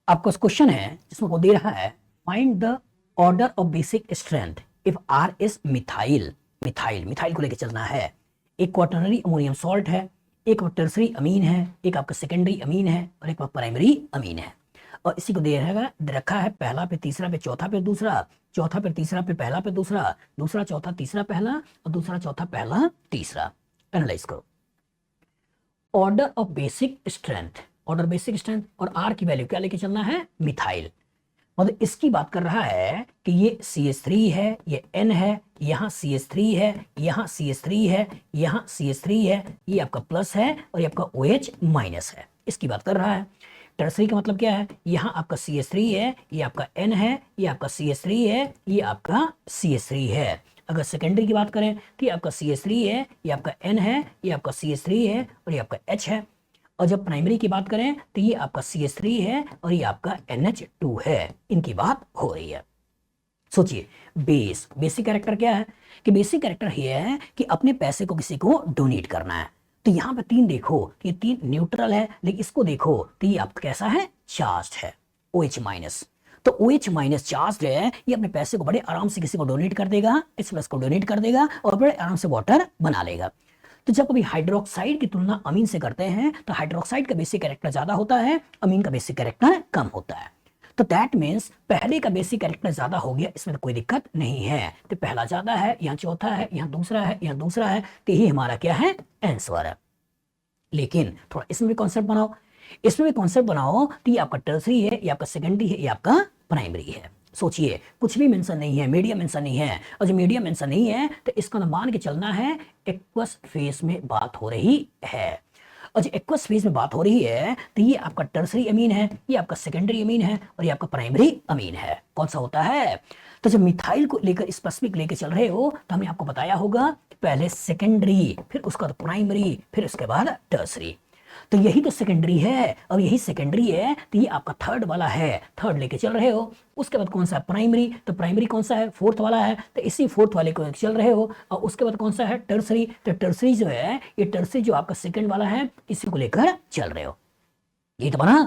आपका क्वेश्चन है जिसमें वो दे रहा है find the order of basic strength if R is methyl. Methyl को लेकर चलना है। एक क्वाटरनरी अमोनियम सॉल्ट है, एक टर्सरी अमीन है, एक आपका सेकेंडरी अमीन है और एक प्राइमरी अमीन है। और इसी को दे रखा है पहला पे तीसरा पे चौथा पे दूसरा, चौथा पे तीसरा पे पहला पे दूसरा, दूसरा चौथा तीसरा पहला और दूसरा चौथा पहला तीसरा। एनालाइज करो। Order of basic strength, order basic strength और आर की वैल्यू क्या लेके चलना है? मिथाइल। मतलब इसकी बात कर रहा है कि ये CH3 है, ये N है, यहाँ CH3 है, यहाँ CH3 है, यहाँ CH3 है, ये आपका प्लस है और ये आपका OH माइनस है। इसकी बात कर रहा है। टर्सरी का मतलब क्या है? यहाँ आपका CH3 है, ये आपका N है, ये आपका CH3 है, ये आपका CH3 है। अगर सेकेंडरी की बात करें तो ये आपका CH3 है, ये आपका N है, ये आपका CH3 है और ये आपका H है। और जब प्राइमरी की बात करें तो ये आपका CH3 है और ये आपका NH2 है। इनकी बात हो रही है। सोचिए, बेसिक कैरेक्टर क्या है? कि बेसिक कैरेक्टर ये है कि अपने पैसे को किसी को डोनेट करना है। तो यहाँ पे 3 देखो, ये 3 न्यूट्रल है, लेकिन इसको देखो तो ये आपका कैसा है? चार्ज है, OH माइनस। तो OH माइनस चार्ज है, ये अपने पैसे को बड़े आराम से किसी को डोनेट कर देगा, H प्लस को डोनेट कर देगा और बड़े आराम से वाटर बना लेगा। तो जब कभी हाइड्रोक्साइड की तुलना अमीन से करते हैं तो हाइड्रोक्साइड का बेसिक कैरेक्टर ज्यादा होता है, अमीन का बेसिक कैरेक्टर कम होता है। तो दैट मीन्स पहले का बेसिक कैरेक्टर ज्यादा हो गया, इसमें तो कोई दिक्कत नहीं है। तो पहला ज्यादा है, यहाँ चौथा है, यहाँ दूसरा है, यहाँ दूसरा है, तो यही हमारा क्या है? आंसर है। लेकिन थोड़ा इसमें भी कॉन्सेप्ट बनाओ, इसमें भी कॉन्सेप्ट बनाओ। तो ये आपका टर्सरी है, ये आपका सेकेंडरी है, ये आपका प्राइमरी है। सोचिए, कुछ भी मेंशन नहीं है, मीडियम मेंशन नहीं है, और जो मीडियम मेंशन नहीं है तो इसका तो मान के चलना है एक्वस फेज में बात हो रही है। और जो एक्वस फेज में बात हो रही है तो ये आपका टर्सरी अमीन है, ये आपका सेकेंडरी अमीन है और ये आपका प्राइमरी अमीन है। कौन सा होता है? तो जब मिथाइल को लेकर स्पेसिफिक लेकर चल रहे हो तो हमने आपको बताया होगा पहले सेकेंडरी, फिर उसका प्राइमरी, फिर उसके बाद टर्सरी। तो यही तो सेकेंडरी है और यही सेकेंडरी है, तो ये आपका थर्ड वाला है, थर्ड लेके चल रहे हो। उसके बाद कौन सा है? प्राइमरी। तो प्राइमरी कौन सा है? फोर्थ वाला है, तो इसी फोर्थ वाले को चल रहे हो। और उसके बाद कौन सा है? टर्सरी। तो टर्सरी जो है, ये टर्सरी जो आपका सेकंड वाला है, इसी को लेकर चल रहे हो। ये तो बना।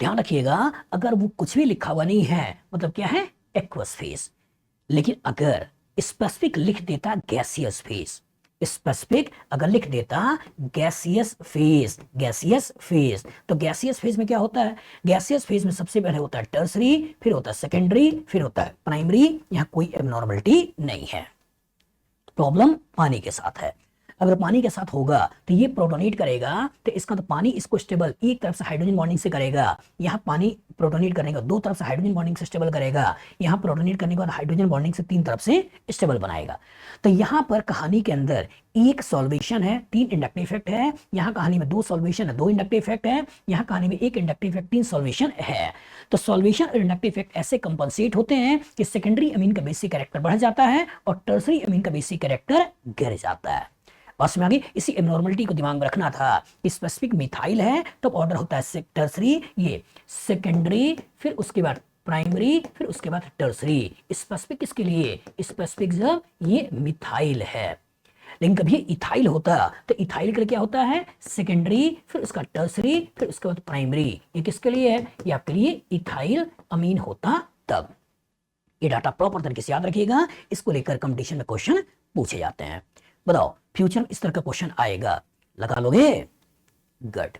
ध्यान रखिएगा, अगर वो कुछ भी लिखा हुआ नहीं है मतलब क्या है? Aqueous phase. लेकिन अगर स्पेसिफिक लिख देता गैसियस फेज, स्पेसिफिक अगर लिख देता गैसियस फेज, गैसियस फेज, तो गैसियस फेज में क्या होता है? गैसियस फेज में सबसे पहले होता है टर्सरी, फिर होता है सेकेंडरी, फिर होता है प्राइमरी। यहां कोई एबनॉर्मलिटी नहीं है। प्रॉब्लम पानी के साथ है। अगर पानी के साथ होगा तो ये प्रोटोनेट करेगा, तो इसका तो पानी इसको स्टेबल एक तरफ से हाइड्रोजन बॉन्डिंग से करेगा, यहाँ पानी प्रोटोनेट करने का दो तरफ से हाइड्रोजन बॉन्डिंग से स्टेबल करेगा, यहाँ प्रोटोनेट करने के बाद हाइड्रोजन बॉन्डिंग से 3 तरफ से स्टेबल बनाएगा। तो यहाँ पर कहानी के अंदर एक सॉल्वेशन है, 3 इंडक्टिव इफेक्ट है। यहाँ कहानी में 2 सॉल्वेशन है, 2 इंडक्टिव इफेक्ट है। यहाँ कहानी में 1 इंडक्टिव इफेक्ट, 3 सॉल्वेशन है। तो सॉल्वेशन और इंडक्टिव इफेक्ट ऐसे कंपनसेट होते हैं कि सेकेंडरी अमीन का बेसिक कैरेक्टर बढ़ जाता है और टर्सरी अमीन का बेसिक कैरेक्टर गिर जाता है। बस में आगे इसी एबनॉर्मलिटी को दिमाग में रखना था। स्पेसिफिक मिथाइल है तो ऑर्डर होता है टर्सरी, ये सेकेंडरी, फिर उसके बाद प्राइमरी, फिर उसके बाद टर्सरी। स्पेसिफिक किसके लिए? स्पेसिफिक जब ये मिथाइल है। लेकिन कभी इथाइल होता तो इथाइल के लिए क्या होता है? सेकेंडरी, फिर उसका टर्सरी, फिर उसके बाद प्राइमरी। ये किसके लिए है? ये आपके लिए इथाइल अमीन होता तब। ये डाटा प्रॉपर तरीके से याद रखिएगा, इसको लेकर कंपटीशन में क्वेश्चन पूछे जाते हैं। बताओ फ्यूचर में इस तरह का क्वेश्चन आएगा, लगा लोगे? गुड।